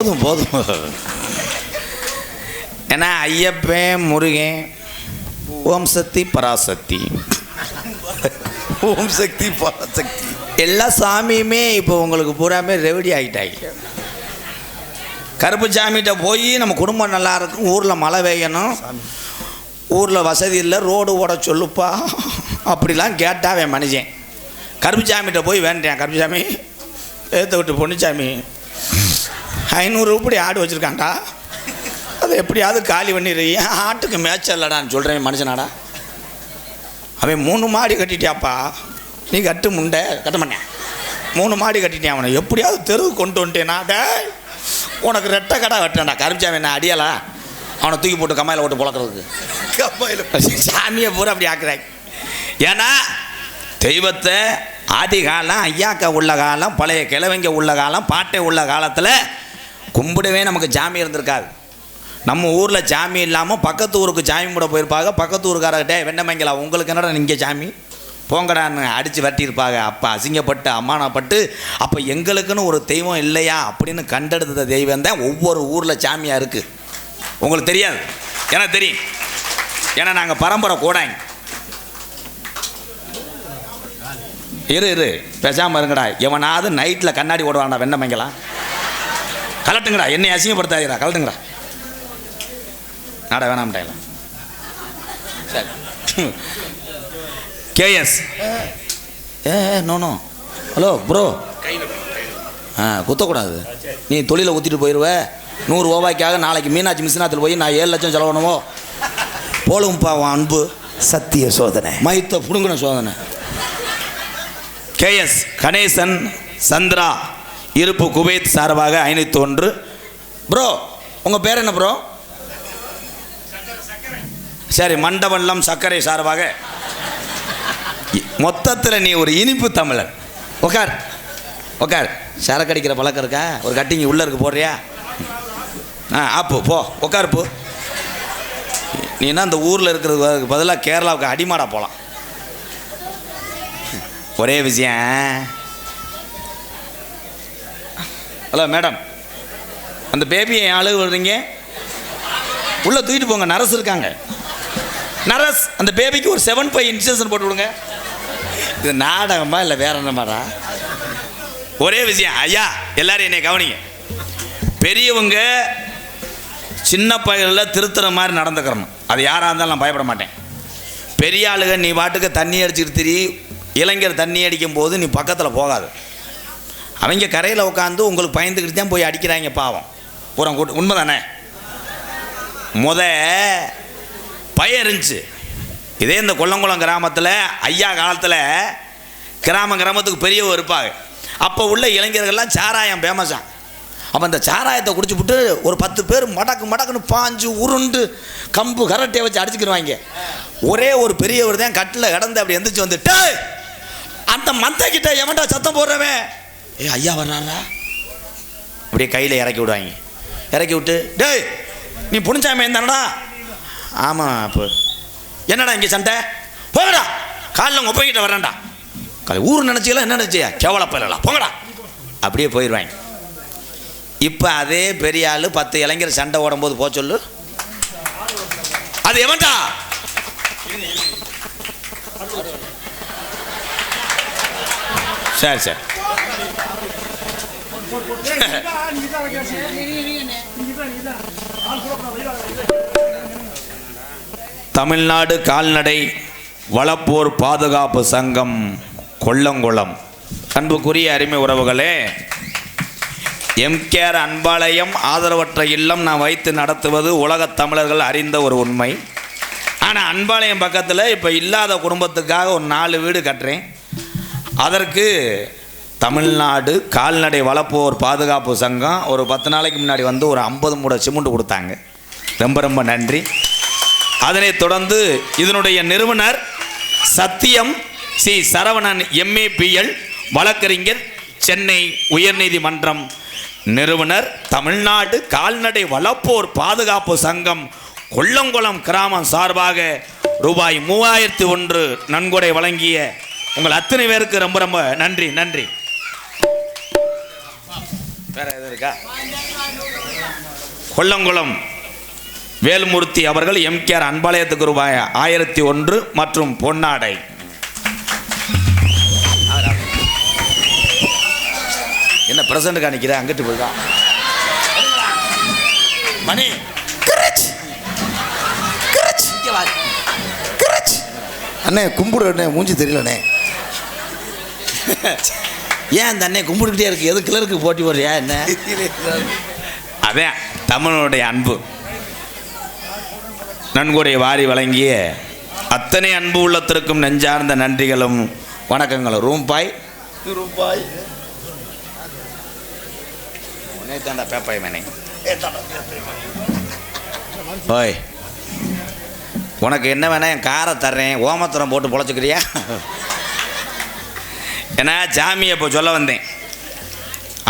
போதும் போதும். ஏன்னா ஐயப்பன் முருகன் ஓம் சக்தி பராசக்தி, ஓம் சக்தி பராசக்தி எல்லா சாமியுமே இப்போ உங்களுக்கு பூராமே ரெவடி ஆகிட்டாங்க. கருப்பு சாமிகிட்ட போய் நம்ம குடும்பம் நல்லா இருக்கும், ஊரில் மழை பெய்யணும், ஊரில் வசதி இல்லை, ரோடு ஓட சொல்லுப்பா அப்படிலாம் கேட்டாவே மனுஷன். கருப்பு சாமிகிட்ட போய் வேண்டேன், கருப்பு சாமி ஏற்ற விட்டு பொண்ணுச்சாமி 500 ரூபாய் ஆடு வச்சுருக்காண்டா, அதை எப்படியாவது காலி பண்ணிடு, ஏன் ஆட்டுக்கு மேய்ச்சல்லடான்னு சொல்கிறேன் மனுஷனாடா. அவன் 3 மாடி கட்டிட்டியாப்பா, நீ கட்டு முண்டை கட்ட மாட்டேன், 3 மாடி கட்டிட்டேன், அவனை எப்படியாவது தெருவுக்கு கொண்டு வந்துட்டேனா, டே உனக்கு ரெட்டை கடை வெட்டேன்டா. கருப்புச்சாமி என்ன அடியலா, அவனை தூக்கி போட்டு கம்மாயில் ஓட்டு பொழக்கிறதுக்கு, கம்மாயில் சாமியை பூரா அப்படி ஆக்குறாங்க. ஏன்னா தெய்வத்தை ஆதி காலம், ஐயாக்கா உள்ள காலம், பழைய கிழவங்க உள்ள காலம், பாட்டை உள்ள காலத்தில் கும்பிடவே நமக்கு சாமி இருந்திருக்காது. நம்ம ஊரில் சாமி இல்லாமல் பக்கத்து ஊருக்கு சாமி கூட போயிருப்பாங்க. பக்கத்து ஊருக்காரர்கிட்ட வெண்ணமங்கலா உங்களுக்கு என்னடா இங்கே சாமி போங்கடான்னு அடித்து வட்டியிருப்பாங்க. அப்போ அசிங்கப்பட்டு அம்மானப்பட்டு அப்போ எங்களுக்குன்னு ஒரு தெய்வம் இல்லையா அப்படின்னு கண்டெடுத்த தெய்வம் தான் ஒவ்வொரு ஊரில் சாமியாக இருக்குது. உங்களுக்கு தெரியாது, எனக்கு தெரியும், ஏன்னா நாங்கள் பரம்பரை கூடாங்க. இரு பேசாமல் இருங்கடா, எவனாவது நைட்டில் கண்ணாடி ஓடுவான்டா வெண்ணமங்கலாம், கலட்டுங்கடா, என்னை அசிங்கப்படுத்தாதீரா, கலட்டுங்கடா, நாடா வேணாம்டா. சரி கேஎஸ் நோ ஹலோ ப்ரோ, குத்தக்கூடாது, நீ தொழிலை ஊற்றிட்டு போயிடுவ. 100 ரூபாய்க்காக நாளைக்கு மீனாட்சி மிஸ்னாத்தில் போய் நான் 7 லட்சம் செலவணுமோ, போலும்பா அன்பு சத்திய சோதனை மைத்த புடுங்கின சோதனை. கேஎஸ் கணேசன் சந்திரா இருப்பு குவைத் சார்பாக 501. ப்ரோ உங்கள் பேர் என்ன ப்ரோ? சரி, மண்டபல்லம் சர்க்கரை சார்பாக. மொத்தத்தில் நீ ஒரு இனிப்பு தமிழன். உக்கார் உக்கார். சரக்கு அடிக்கிற பழக்கம் இருக்கா? ஒரு கட்டிங்க உள்ளே இருக்கு போடுறியா? ஆப்பு போ உக்கார் போ. நீனா இந்த ஊரில் இருக்கிறதுக்கு பதிலாக கேரளாவுக்கு அடிமாடா போகலாம். ஒரே விஷயம். ஹலோ மேடம், அந்த பேபியை என் ஆளு விடுறீங்க, உள்ளே தூக்கிட்டு போங்க, நர்ஸ் இருக்காங்க. நர்ஸ் அந்த பேபிக்கு ஒரு 7.5 இன்ஜெக்ஷன் போட்டு விடுங்க. இது நாடகமா இல்லை வேற என்னமாடா? ஒரே விஷயம் ஐயா, எல்லாரும் என்னை கவனிங்க. பெரியவங்க சின்ன பையனில் திருத்துற மாதிரி நடந்துக்கிறணும். அது யாராக இருந்தாலும் நான் பயப்பட மாட்டேன். பெரிய ஆளுங்க நீ பாட்டுக்கு தண்ணி அடிச்சுட்டு திரி, இளைஞர் தண்ணி அடிக்கும் போது நீ பக்கத்தில் போகாது. அவங்க கரையில் உட்காந்து உங்களுக்கு பயந்துக்கிட்டு தான் போய் அடிக்கிறாங்க பாவம். பூரா கூட்டு உண்மை தானே? பயம் இருந்துச்சு. இதே இந்த கொல்லங்குளம் கிராமத்தில் ஐயா காலத்தில் கிராமத்துக்கு பெரியவங்க இருப்பாங்க. அப்போ உள்ள இளைஞர்கள்லாம் சாராயம் ஃபேமஸாக. அப்போ அந்த சாராயத்தை குடிச்சுப்புட்டு ஒரு 10 பேர் மடக்குன்னு பாஞ்சு உருண்டு கம்பு கரட்டையை வச்சு அடிச்சுக்கிடுவாங்க. ஒரே ஒரு பெரியவர் தான் கட்டில் கடந்து அப்படி எந்திரிச்சு வந்துட்டு, அந்த மந்த கிட்ட எவன்டா சத்தம் போடுறவன், ஐயா வர்றாரா, அப்படியே கையில் இறக்கி விடுவாங்க. இறக்கி விட்டு, டேய் நீ புனிச்சாமி இருந்தானடா? ஆமாம். அப்போ என்னடா இங்கே சண்டை, போங்கடா, காலில் உங்கள் ஒப்பைக்கிட்ட வரேன்டா. ஊர் நினச்சிக்கலாம், என்ன நினச்சியா கேவலப்பலாம், போங்கடா, அப்படியே போயிடுவாங்க. இப்போ அதே பெரிய ஆள் 10 இளைஞர் சண்டை ஓடும்போது போக சொல்லு, அது எவன்டா? சரி தமிழ்நாடு கால்நடை வளப்போர் பாதுகாப்பு சங்கம் கொல்லங்குளம். அன்புக்குரிய அருமை உறவுகளே, எம்கேஆர் அன்பாலயம் ஆதரவற்ற இல்லம் நான் வைத்து நடத்துவது உலகத் தமிழர்கள் அறிந்த ஒரு உண்மை. ஆனால் அன்பாலயம் பக்கத்தில் இப்போ இல்லாத குடும்பத்துக்காக ஒரு 4 வீடு கட்டுறேன். அதற்கு தமிழ்நாடு கால்நடை வளப்போர் பாதுகாப்பு சங்கம் ஒரு 10 நாளைக்கு முன்னாடி வந்து ஒரு 50 மூடை சிமெண்ட் கொடுத்தாங்க. ரொம்ப நன்றி. அதனைத் தொடர்ந்து இதனுடைய நிறுவனர் சத்தியம் சி சரவணன் MAPL வழக்கறிஞர், சென்னை உயர்நீதிமன்றம் நிறுவனர், தமிழ்நாடு கால்நடை வளப்போர் பாதுகாப்பு சங்கம் கொல்லங்குளம் கிராமம் சார்பாக ரூபாய் 3001 நன்கொடை வழங்கிய உங்கள் அத்தனை பேருக்கு ரொம்ப நன்றி. வேற எது இருக்கா? கொல்லங்குளம் வேல்மூர்த்தி அவர்கள் எம்கேஆர் அன்பாலயத்துக்கு ரூபாய் 1001 மற்றும் பொன்னாடை. என்ன பிரசண்ட் காணிக்கிற அங்கிட்டு போய்தான் மணி அண்ணே கும்பிடுறே மூஞ்சி தெரியலண்ணே. ஏன் அந்த அண்ணே கும்பிட்டுக்கிட்டே இருக்கு? எது கிளருக்கு போட்டி போடுறியா என்ன? அதான் தமிழனுடைய அன்பு. நன்கொடை வாரி வழங்கிய அத்தனை அன்பு உள்ளத்திற்கும் நெஞ்சார்ந்த நன்றிகளும் வணக்கங்களும். ரூபாய் தாண்டா பேப்பாய் மேனே. ஓய், உனக்கு என்ன வேணா என் காரை தர்றேன், ஓமத்திரம் போட்டு பொழைச்சிக்கிறியா? ஏன்னா சாமியை இப்போ சொல்ல வந்தேன்,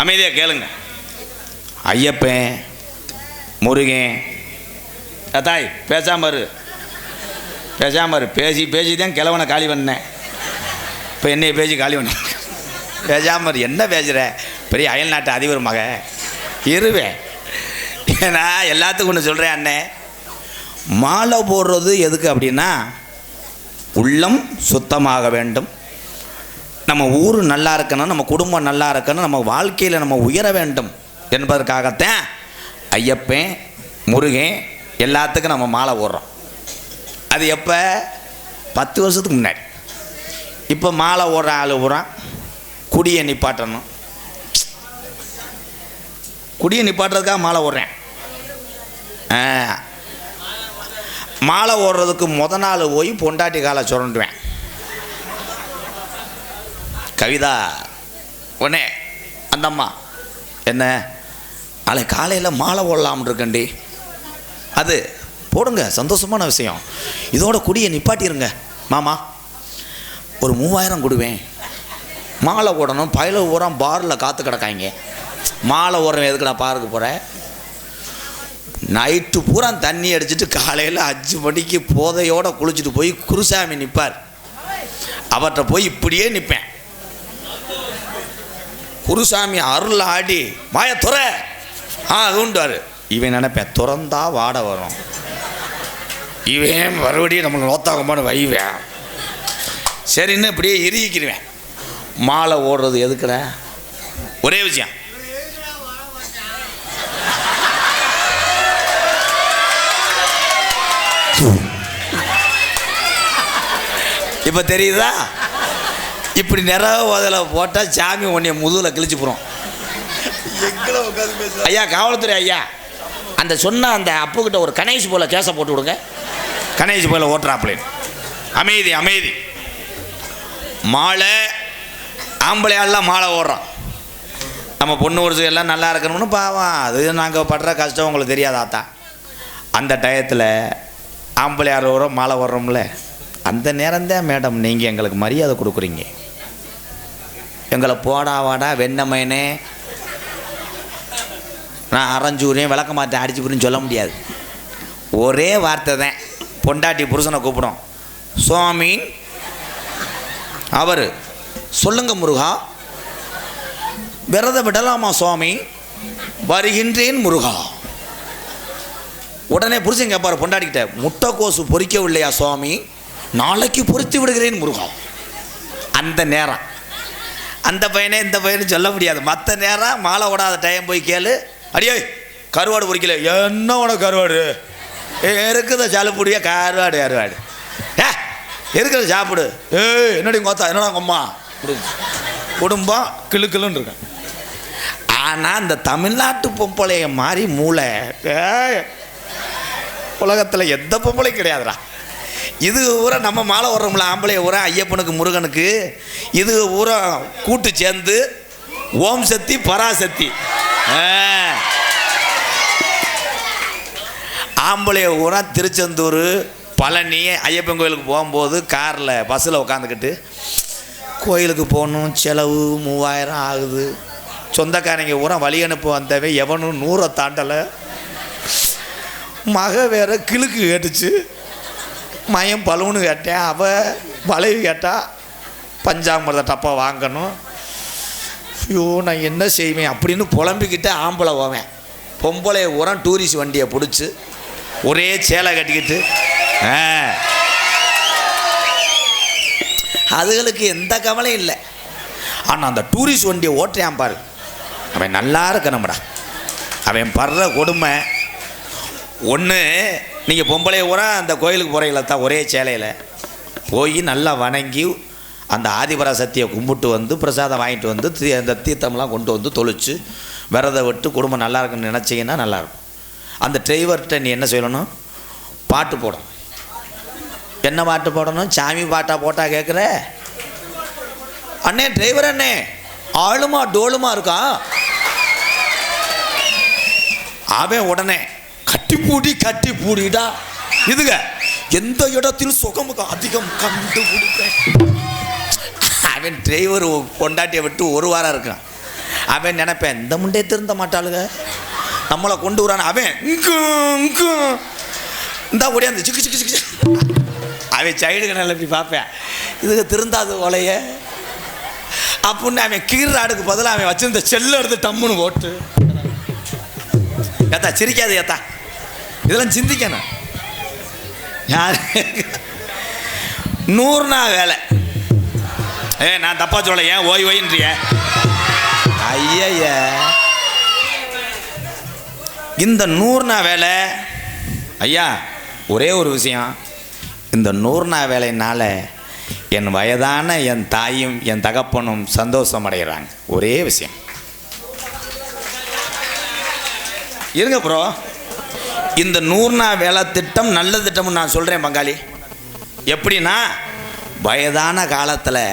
அமைதியாக கேளுங்க. ஐயப்பன், முருகன், தாய் பேசாம இரு பேசி தான் கிழவனை காலி பண்ணேன். இப்போ என்னைய பேசி காலி பண்ண பேசாம இரு. என்ன பேசுகிற? பெரிய அயல் நாட்டு அதிபர் மக இருவேன். ஏன்னா எல்லாத்துக்கும் ஒன்று சொல்கிறேன் அண்ணே, மாலை போடுறது எதுக்கு அப்படின்னா உள்ளம் சுத்தமாக வேண்டும், நம்ம ஊர் நல்லா இருக்கணும், நம்ம குடும்பம் நல்லா இருக்கணும், நம்ம வாழ்க்கையில் நம்ம உயர வேண்டும் என்பதற்காகத்தான் ஐயப்பன், முருகன் எல்லாத்துக்கும் நம்ம மாலை போடுறோம். அது எப்போ? 10 வருஷத்துக்கு முன்னாடி. இப்போ மாலை ஓடுற ஆள் பூரா குடியை நிப்பாட்டணும், குடியை நிப்பாட்டுறதுக்காக மாலை ஓடுறேன். மாலை ஓடுறதுக்கு முத நாள் போய் பொண்டாட்டி காலை சுரண்டுவேன். கவிதா உடனே அந்த அம்மா என்ன நாளை காலையில் மாலை ஓடலாம்னு இருக்கண்டி, அது போடுங்க, சந்தோஷமான விஷயம், இதோட குடியை நிப்பாட்டிருங்க மாமா, ஒரு 3000 கொடுவேன். மாலை ஓடணும், பயில ஊரா பாரில் காற்று கிடக்காங்க. மாலை ஓடுறேன் எதுக்குடா பாருக்கு போகிறேன்? நைட்டு பூரா தண்ணி அடிச்சுட்டு காலையில் 5 மணிக்கு போதையோடு குளிச்சுட்டு போய் குருசாமி நிற்பார். அவர்கிட்ட போய் இப்படியே நிற்பேன். குருசாமி அருள் ஆடி மாய துற அதுண்டாரு. இவன் நினைப்பேன் துறந்தா வாட வரும், இவன் மறுபடியும் நம்மளை நோத்தாகமான வைவேன். சரின்னு இப்படியே இறுகிக்கிடுவேன். மாலை ஓடுறது எதுக்குற? ஒரே விஷயம், இப்போ தெரியுதா? இப்படி நிறைய ஓதலை போட்டால் சாமி உன்னைய முதுகில் கிழிச்சு போகிறோம். ஐயா காவல்துறை ஐயா, அந்த சொன்ன அந்த அப்புக்கிட்ட ஒரு கணேஷ் போல கேஸை போட்டு விடுங்க. கணேஷ் போல ஓட்டுறாப்லேன். அமைதி அமைதி. மாலை ஆம்பளையாலாம் மாலை ஓடுறோம். நம்ம பொண்ணு ஒரு எல்லாம் நல்லா இருக்கணும்னு பாவம், அது நாங்கள் படுற கஷ்டம் உங்களுக்கு தெரியாதாத்தா. அந்த டயத்தில் ஆம்பளையாரோட மாலை ஓடுறோம்ல, அந்த நேரம்தான் மேடம் நீங்கள் எங்களுக்கு மரியாதை கொடுக்குறீங்க. எங்களை போடா வாடா வெண்ணமயனே, நான் அரைஞ்சூரையும் விளக்க மாட்டேன் அடிச்சு புரின்னு சொல்ல முடியாது. ஒரே வார்த்தை தான். பொண்டாட்டி புருஷனை கூப்பிடும், சுவாமி, அவர் சொல்லுங்க முருகா, விரத விடலாமா சுவாமி, வருகின்றேன் முருகா. உடனே புருஷன் கேட்பார் பொண்டாட்டிக்கிட்ட, முட்டைக்கோசு பொறிக்கவில்லையா சுவாமி, நாளைக்கு பொறித்து விடுகிறேன் முருகா. அந்த நேரம் அந்த பையனே இந்த பையனு சொல்ல முடியாது. மற்ற நேரம் மாலை ஓடாத டைம் போய் கேளு, அடியே கருவாடு பொறிக்கல, என்ன உனக்கு கருவாடு இருக்குத சாலுப்புடியா, கருவாடு கருவாடு இருக்கிறத சாப்பிடு. என்னடி கோத்தா, என்னடா அம்மா குடும்பம் கிளுக்கிளுன்னு இருக்கேன். ஆனால் இந்த தமிழ்நாட்டு பொம்பளைய மாதிரி மூளை உலகத்தில் எந்த பொம்பளையும் கிடையாதுடா. இது ஊரை நம்ம மாலை ஓடுறோம்ல, ஆம்பளைய ஊரை ஐயப்பனுக்கு முருகனுக்கு, இது ஊரை கூட்டு சேர்ந்து ஓம் சக்தி பராசக்தி. ஆம்பளைய ஊரா திருச்செந்தூர் பழனி ஐயப்பன் கோயிலுக்கு போகும்போது காரில் பஸ்ஸில் உட்காந்துக்கிட்டு, கோயிலுக்கு போகணும் செலவு 3000 ஆகுது, சொந்தக்காரங்க ஊரா வழி அனுப்ப வந்தவன் எவனும் 100 தாண்டலை, மக வேற கிழுக்கு கேட்டுச்சு, மயம் பலூனு கேட்டேன், அவள் வளைவு கேட்டா, பஞ்சாமிரத டப்பா வாங்கணும், ஐயோ நான் என்ன செய்வேன் அப்படின்னு புலம்பிக்கிட்டு ஆம்பளை போவேன். பொம்பளை உரம் டூரிஸ்ட் வண்டியை பிடிச்சி ஒரே சேலை கட்டிக்கிட்டு அதுகளுக்கு எந்த கவலையும் இல்லை. ஆனால் அந்த டூரிஸ்ட் வண்டியை ஓட்டுறான் பாரு, அவன் நல்லா இருக்கணும்டா. அவன் படுற கொடுமை ஒன்று. நீங்கள் பொம்பளை உரம் அந்த கோயிலுக்கு போகிறீங்களா தான் ஒரே சேலையில் போய் நல்லா வணங்கி அந்த ஆதிபராசக்தியை கும்பிட்டு வந்து பிரசாதம் வாங்கிட்டு வந்து அந்த தீர்த்தம்லாம் கொண்டு வந்து தொளிச்சு விரதம் விட்டு குடும்பம் நல்லா இருக்குன்னு நினச்சிங்கன்னா நல்லாயிருக்கும். அந்த டிரைவர்கிட்ட நீ என்ன செய்யணும், பாட்டு போடணும். என்ன பாட்டு போடணும்? சாமி பாட்டா போட்டா கேட்குற? அண்ணே டிரைவர் அண்ணே ஆளுமா டோலுமா இருக்கா? அவன் உடனே கட்டி பூடிடா இதுங்க எந்த இடத்தில் சுகமுக அதிகம் கண்டுபிடிக்க. அவன் டிரைவர் பொண்டாட்டியை விட்டு ஒரு வாரம் இருக்கான். அவன் நினைப்பேன் இந்த முண்டே திருந்த மாட்டாளுங்க நம்மளை கொண்டு வரான். அவன் இந்த ஓடியாந்து சிக்கு சிக்கு சிக்கு அவன் சைடுக்கு நல்ல இப்படி பார்ப்பேன், இதுக்கு திருந்தாது ஓலைய அப்படின்னு அவன் கீராடுக்கு பதிலாக அவன் வச்சிருந்த செல்ல எடுத்து டம்முன்னு போட்டு. ஏத்தா சிரிக்காது ஏத்தா, இதெல்லாம் சிந்திக்கணும். யார் 100 நாள் வேலை? நான் தப்பா சொல்ல, ஏன் ஓய் ஓயின்றிய? ஐய இந்த 100 நாள் வேலை ஐயா, ஒரே ஒரு விஷயம், இந்த 100 நாள் வேலையினால் என் வயதான என் தாயும் என் தகப்பனும் சந்தோஷம் அடைகிறாங்க. ஒரே விஷயம் இருங்க ப்ரோ. இந்த 100 நாள் வேலை திட்டம் நல்ல திட்டம்னு நான் சொல்கிறேன் பங்காளி. எப்படின்னா, வயதான காலத்தில்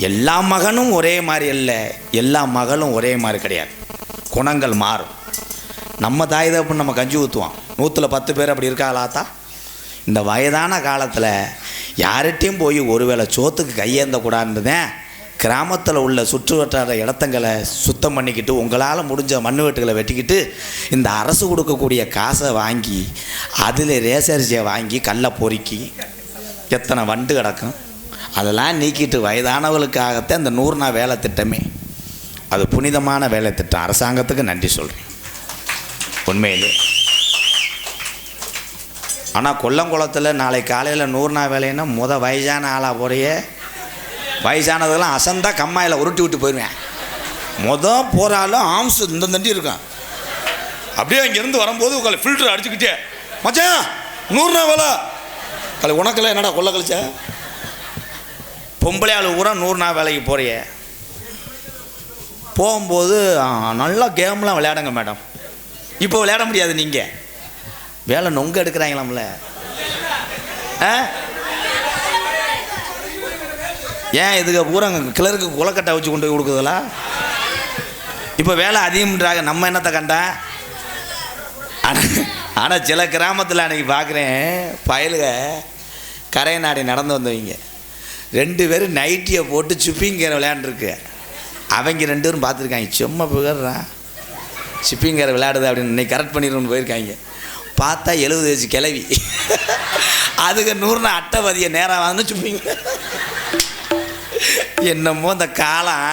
எல்லா மகனும் ஒரே மாதிரி இல்லை, எல்லா மகளும் ஒரே மாதிரி கிடையாது. குணங்கள் மாறும். நம்ம தாய் தகப்பன் நம்ம கஞ்சி ஊற்றுவோம், 100ல் 10 பேர் அப்படி இருக்காங்களாத்தா. இந்த வயதான காலத்தில் யார்கிட்டையும் போய் ஒருவேளை சோத்துக்கு கையேந்தக்கூடாதுன்றதேன் கிராமத்தில் உள்ள சுற்று வட்டார இடத்தங்களை சுத்தம் பண்ணிக்கிட்டு உங்களால் முடிஞ்ச மண் வெட்டுகளை வெட்டிக்கிட்டு இந்த அரசு கொடுக்கக்கூடிய காசை வாங்கி அதில் ரேசரிசியை வாங்கி கல்லை பொறுக்கி எத்தனை வண்டு கிடக்கும் அதெல்லாம் நீக்கிட்டு வயதானவர்களுக்காகத்தான் இந்த 100 நாள் வேலை திட்டமே. அது புனிதமான வேலை திட்டம். அரசாங்கத்துக்கு நன்றி சொல்கிறேன் உண்மையிலே. ஆனால் கொல்லங்குளத்தில் நாளை காலையில் 100 நாள் வேலைன்னா வயசான ஆளாக போகிறைய, வயசானதெல்லாம் அசந்தா கம்மாயில் உருட்டி விட்டு போயிடுவேன். போகிறாலும் ஆம்ஸ் இந்த தண்டி இருக்கான். அப்படியே இங்கேருந்து வரும்போது உங்களை ஃபில்டர் அடிச்சுக்கிட்டே, மச்சான் 100 நாள் வேலை கலை உனக்கெல்லாம் என்னடா கொள்ள கழிச்ச? பொம்பளை ஆள் ஊரா 100 நாள் வேலைக்கு போகிறைய. போகும்போது நல்லா கேம்லாம் விளையாடுங்க மேடம். இப்போ விளையாட முடியாது, நீங்கள் வேலை நொங்க எடுக்கிறாங்களாம்ல. ஏன் இதுக்கு பூரா கிளருக்கு குலக்கட்டை வச்சு கொண்டு போய் கொடுக்குறதுல இப்போ வேலை அதிகம்ன்றாங்க. நம்ம என்னத்தை கண்டா? ஆனால் சில கிராமத்தில் அன்றைக்கி பார்க்குறேன், பயலுக கரை நாடி நடந்து வந்தவங்க 2 பேரும் நைட்டியை போட்டு சிப்பிங்கரை விளையாண்டுருக்கு. அவங்க 2 பேரும் பார்த்துருக்காங்க, சும்மா புகழ்றான் சிப்பிங்கரை விளையாடுது அப்படின்னு இன்னைக்கு கரெக்ட் பண்ணிடணும்னு போயிருக்காங்க. பார்த்தா 70 வயசு கிளவி அதுக்கு 100 நாள் அட்டைவதியை நேராக வந்து சிப்பிங்க. என்னமோ இந்த காலம்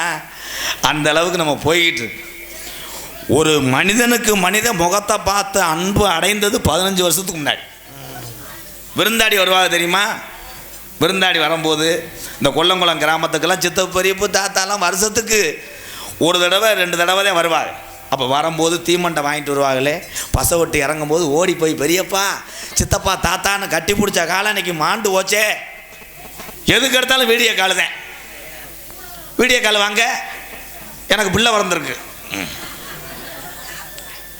அந்த அளவுக்கு நம்ம போய்கிட்டு. ஒரு மனிதனுக்கு மனித முகத்தை பார்த்து அன்பு அடைந்தது 15 வருஷத்துக்கு முன்னாடி. விருந்தாடி வருவாங்க தெரியுமா? விருந்தாடி வரும்போது இந்த கொல்லங்குளம் கிராமத்துக்கெல்லாம் சித்தப்பு பெரியப்பு தாத்தாலாம் வருஷத்துக்கு 1 தடவை 2 தடவை தான் வருவாங்க. அப்போ வரும்போது தீமண்டை வாங்கிட்டு வருவாங்களே, பசை விட்டு இறங்கும்போது ஓடி போய் பெரியப்பா சித்தப்பா தாத்தான்னு கட்டி பிடிச்ச காலம் இன்னைக்கு மாண்டு போச்சே. எதுக்கு எடுத்தாலும் வீடியோ கால் தான். வீடியோ கால் வாங்க, எனக்கு பிள்ளை வளர்ந்துருக்கு.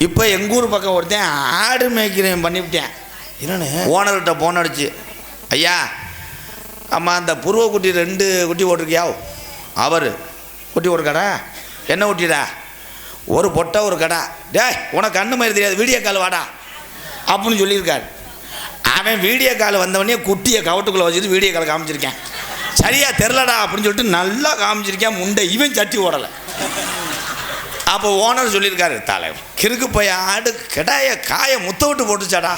இப்போ எங்கள் ஊர் பக்கம் ஒருத்தன் ஆடு மேய்க்கிறேன் பண்ணிவிட்டேன். என்னென்னு ஓனர்கிட்ட போன் அடிச்சு, ஐயா அம்மா அந்த புருவ குட்டி 2 குட்டி போட்டிருக்கியா? அவர் குட்டி ஒரு கடை என்ன குட்டிடா? ஒரு பொட்டை ஒரு கடை. டேய் உனக்கு கண்ணு மாதிரி தெரியாது, வீடியோ கால் வாடா அப்படின்னு சொல்லியிருக்காரு. அவன் வீடியோ கால் வந்தவனே குட்டியை கவட்டுக்குள்ளே வச்சுட்டு வீடியோ கால் காமிச்சிருக்கேன். சரியாக தெரிலடா அப்படின்னு சொல்லிட்டு நல்லா காமிச்சிருக்கேன். முண்டை இவன் சட்டி ஓடலை. அப்போ ஓனர் சொல்லியிருக்காரு, தலை கிறுக்கு போய் ஆடு கிடாய காயை முத்த விட்டு போட்டுச்சாடா.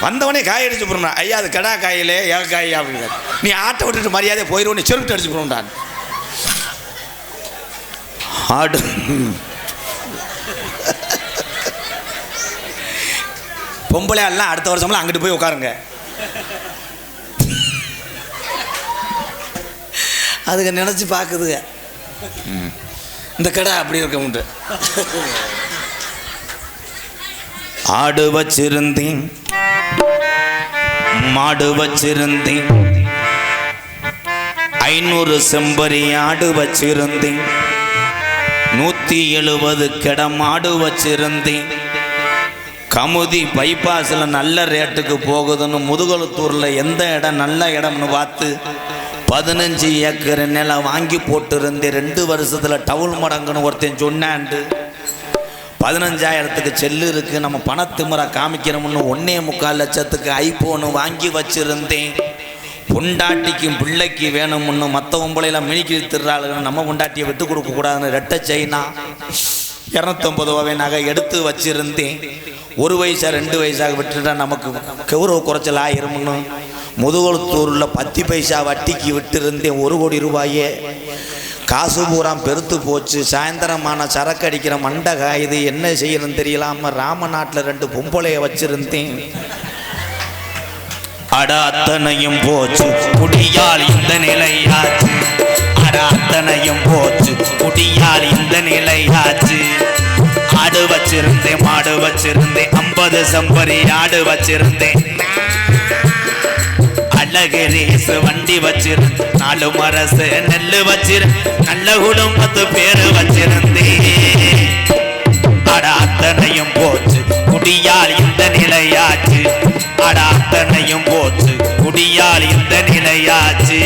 வந்தவனே காய் அடிச்சு போடுறா. ஐயா அது கிடா காயிலே ஏக காய் அப்படிங்கிறார். நீ ஆட்டை விட்டுட்டு மரியாதையை போயிடுவோம், செருப்பிட்டு அடிச்சு போடுறான். ஆடு பொம்பளை எல்லாம் அடுத்த வருஷம்லாம் அங்கிட்டு போய் உட்காருங்க. அதுக்கு நினச்சி பார்க்குதுங்க. இந்த கடை அப்படி இருக்க உண்டு. ஆடு வச்சிருந்தேன், மாடு வச்சிருந்தேன், 500 செம்பரி ஆடு வச்சிருந்தேன், 170 கிட மாடு வச்சிருந்தேன். கமுதி பைபாஸில் நல்ல ரேட்டுக்கு போகுதுன்னு முதுகுளத்தூரில் எந்த இடம் நல்ல இடம்னு பார்த்து 15 ஏக்கர் நிலம் வாங்கி போட்டிருந்தேன். 2 வருஷத்தில் டவுல் மடங்குன்னு ஒருத்தன் சொன்னாண்டு 15,000த்துக்கு செல்லு இருக்குது, நம்ம பணத்திமுறை காமிக்கிறோம்னு 1.25 லட்சத்துக்கு ஐஃபோனு வாங்கி வச்சுருந்தேன். பொண்டாட்டிக்கும் பிள்ளைக்கு வேணும்னு மற்ற பொம்பளையில் மினிக்கி திருறாளுன்னு நம்ம பொண்டாட்டியை விட்டு கொடுக்கக்கூடாதுன்னு 2 சைனா 250 ரூபாய் நகை எடுத்து வச்சுருந்தேன். 1 வயசா 2 வயசாக விட்டுட்டா நமக்கு கௌரவ குறைச்சல் ஆயிரும்னு முதுகுளத்தூரில் 10 பைசா வட்டிக்கு விட்டுருந்தேன். 1 கோடி ரூபாயே காசு பூரா பெருத்து போச்சு. சாயந்தரமான சரக்கு அடிக்கிற மண்டை காயுது, என்ன செய்யணும்னு தெரியலாம ராமநாட்டில் 2 பொம்பளைய வச்சிருந்தேன். அட அத்தனையும் போச்சு குடியால் இந்த நிலையாச்சு, அட அத்தனையும் போச்சு குடியால் இந்த நிலையாச்சு. ஆடு வச்சிருந்தேன், மாடு வச்சிருந்தேன், 50 செம்பரி ஆடு வச்சிருந்தேன், அழகரேசு வண்டி வச்சிருந்தேன், 4 மரசு நெல்லு வச்சிருந்தேன், நல்ல குடும்பத்து பேரு வச்சிருந்தேன். அட அத்தனையும் போச்சு குடியால் இந்த நிலையாச்சு, அட அத்தனையும் போச்சு குடியால் இந்த நிலையாச்சு.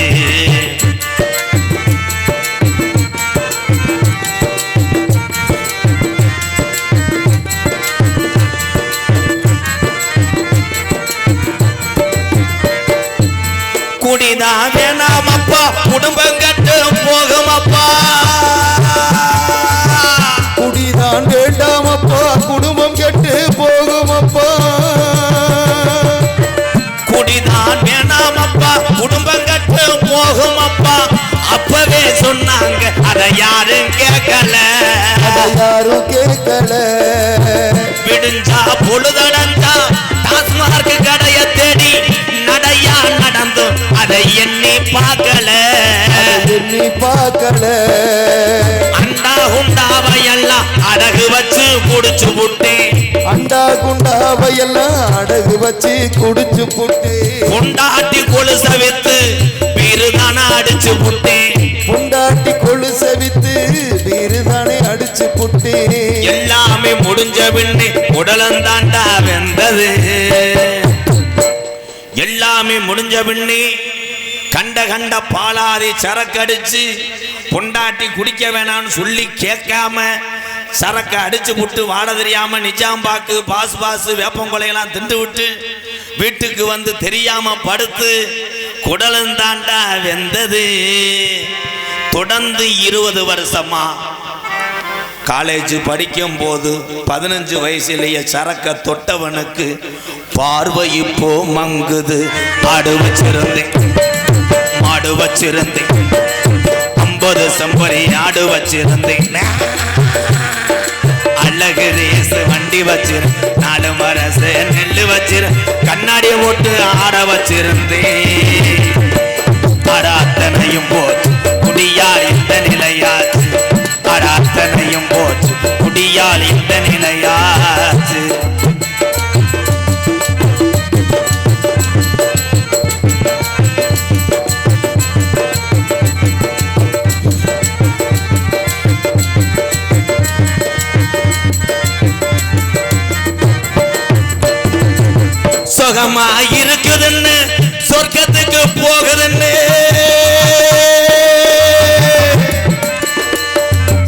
குடிதான் வேணாமப்பா, குடும்பம் கட்டு போகுமப்பா. குடிதான் வேண்டாமப்பா, குடும்பம் கெட்டு போகுமப்பா. குடிதான் வேணாமப்பா, குடும்பம் கட்டு போகுமப்பா. அப்பவே சொன்னாங்க, அதை யாரும் கேட்கல, யாரும் கேட்கல. விடுஞ்சா பொழுதடந்தா டாஸ்மார்க் கடைய தேடி நடையா நடந்தும் அதை எண்ணி பார்க்கல, எண்ணி பார்க்கல. அண்டா குண்டாவையெல்லாம் அடகு வச்சு குடிச்சு புட்டேன், அண்டா குண்டாவையெல்லாம் அடகு வச்சு குடிச்சு புட்டு. பொண்டாட்டி கொலுச வித்து பீருதான அடிச்சு புட்டேன், பொண்டாட்டி கொலுச வித்து பீருதானே அடிச்சு புட்டு. எல்லாமே முடிஞ்ச பின்னே உடலந்தாண்டா வெந்தது, எல்லாமே முடிஞ்ச பின்னே கண்ட கண்ட பாலாதி சரக்கு அடிச்சு பொண்டாட்டி குடிக்க வேணான்னு சொல்லி கேட்காம சரக்கு அடிச்சு விட்டு வாட தெரியாம நிஜாம்பாக்கு பாசு வேப்பங்கொலையெல்லாம் திண்டு விட்டு வீட்டுக்கு வந்து தெரியாம படுத்து குடலந்தாண்டா வெந்தது. தொடர்ந்து 20 வருஷமா காலேஜ் படிக்கும் போது 15 வயசுலேயே சரக்க தொட்டவனுக்கு பார்வை இப்போ மங்குது. ஆடு வச்சிருந்தேன், மாடு வச்சிருந்தேன், 50 செம்பரி ஆடு வச்சிருந்தேன், அழகு ரேசு வண்டி வச்சிருந்தேன், 4 மரசு நெல்லு வச்சிருந்தேன், கண்ணாடி போட்டு ஆட வச்சிருந்தேன். ஆட அத்தனையும் போச்சு குடியால் இந்த நிலையாச்சு, ஆட அத்தனையும் போச்சு குடியால் இந்த நிலையாச்சு. சுகமா இருக்குதுன்னு சொர்க்கத்துக்கு போகுதுன்னு,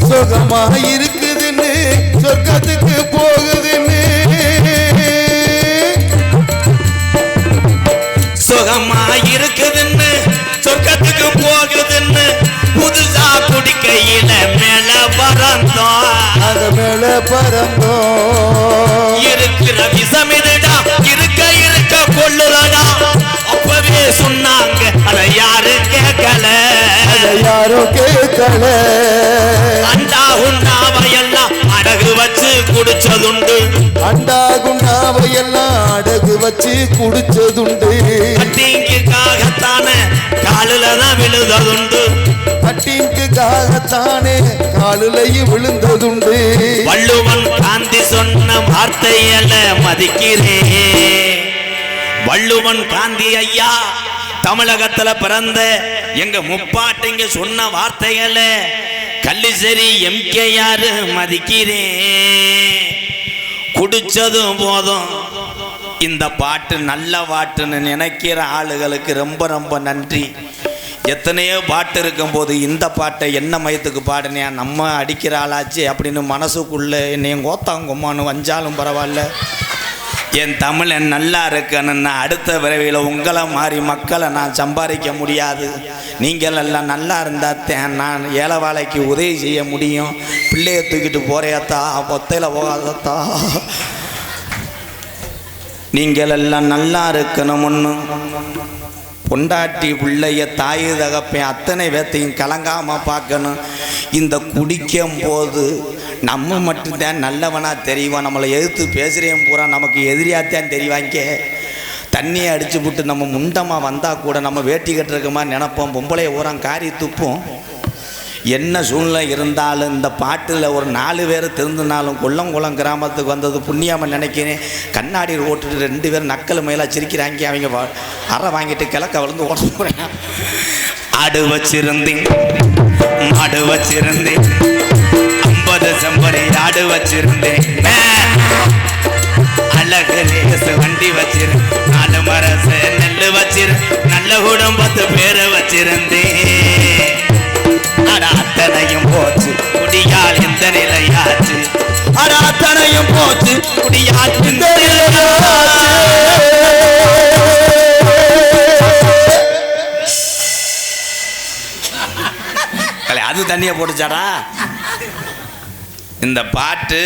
சுகமா இருக்குதுன்னு சொர்க்கத்துக்கு போகுதுன்னு, சுகமா இருக்குதுன்னு சொர்க்கத்துக்கு போகுதுன்னு புதுசா குடிக்கையில மேல பறந்தோம், அது மேல பறந்தோம். இருக்கிற விஷமிதுடா இருக்க இருக்க கொள்ளுதடா. அப்பவே சொன்னாங்க, அதை யாரும் கேட்கல, அதை யாரும் கேட்கல. அண்டா உண்டாவையெல்லாம் அடகு வச்சு குடிச்சதுண்டு, அண்டா குண்டாவையெல்லாம் வச்சு குடிச்சதுண்டு. கட்டிங்குக்காகத்தானே காலில தான் விழுந்ததுண்டு. கட்டிங்குக்காகத்தானே காலிலையும் விழுந்ததுண்டு. வள்ளுவன் காந்தி சொன்ன வார்த்தையல்ல மதிக்கிறேன். வள்ளுவன் காந்தி ஐயா தமிழகத்துல பிறந்த எங்க முப்பாட்டிங்க சொன்ன வார்த்தைகள கள்ளிசேரி எம்கேஆர் மதிக்கிறேன். குடிச்சதும் போதும் இந்த பாட்டு நல்ல பாட்டுன்னு நினைக்கிற ஆளுகளுக்கு ரொம்ப ரொம்ப நன்றி. எத்தனையோ பாட்டு இருக்கும்போது இந்த பாட்டை என்ன மயத்துக்கு பாடுனியா, நம்ம அடிக்கிற ஆளாச்சு அப்படின்னு மனசுக்குள்ளே என்னையும் கோத்தாங்கும்மானு வஞ்சாலும் பரவாயில்ல, என் தமிழன் நல்லா இருக்கணும்னா அடுத்த பிறவியில் உங்களை மாதிரி மக்களை நான் சம்பாதிக்க முடியாது. நீங்கள் எல்லாம் நல்லா இருந்தால் நான் ஏழை வாழைக்கு உதவி செய்ய முடியும். பிள்ளைய தூக்கிட்டு போறியாத்தா, பொத்தையில் போகாதத்தா, நீங்கள் எல்லாம் நல்லா இருக்கணும்னு பொண்டாட்டி பிள்ளைய தாய் தகப்பேன் அத்தனை பேர்த்தையும் கலங்காமல் பார்க்கணும். இந்த குடிக்கும் போது நம்ம மட்டும்தான் நல்லவனாக தெரியும். நம்மளை எதிர்த்து பேசுகிறேன் பூரா நமக்கு எதிரியாத்தான் தெரிவாங்க. தண்ணியை அடித்து விட்டு நம்ம முண்டமாக வந்தால் கூட நம்ம வேட்டி கட்டுறக்க மாதிரி நினைப்போம். பொம்பளையை ஊரம் காரி துப்போம். என்ன சூழ்நிலை இருந்தாலும் இந்த பாட்டில் ஒரு 4 பேர் திருந்தினாலும் கொல்லங்குளம் கிராமத்துக்கு வந்தது புண்ணியமாக நினைக்கிறேன். கண்ணாடி ஓட்டுட்டு 2 பேர் நக்கல் மேலே சிரிக்கிறாங்க. அவங்க அறை வாங்கிட்டு கிழக்க விழுந்து ஓட போகிறேன். ஆடு வச்சிருந்தேன் மாடு வச்சிருந்தேன் 50 செம்பரி ஆடு வச்சிருந்தேன். அழகு லேசு வண்டி வச்சிரு 4 மரசு நெல்லு வச்சிரு நல்ல குடும்பத்து பேரை வச்சிருந்தேன். அத்தனையும் போச்சு குடியால் எந்த நிலையாச்சு. அத்தனையும் போச்சு குடியால் எந்த நிலையாச்சு. அது தண்ணியை போட்டுச்சாடா. இந்த பாட்டு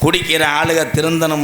குடிக்கிற ஆளுக திருந்தணும்.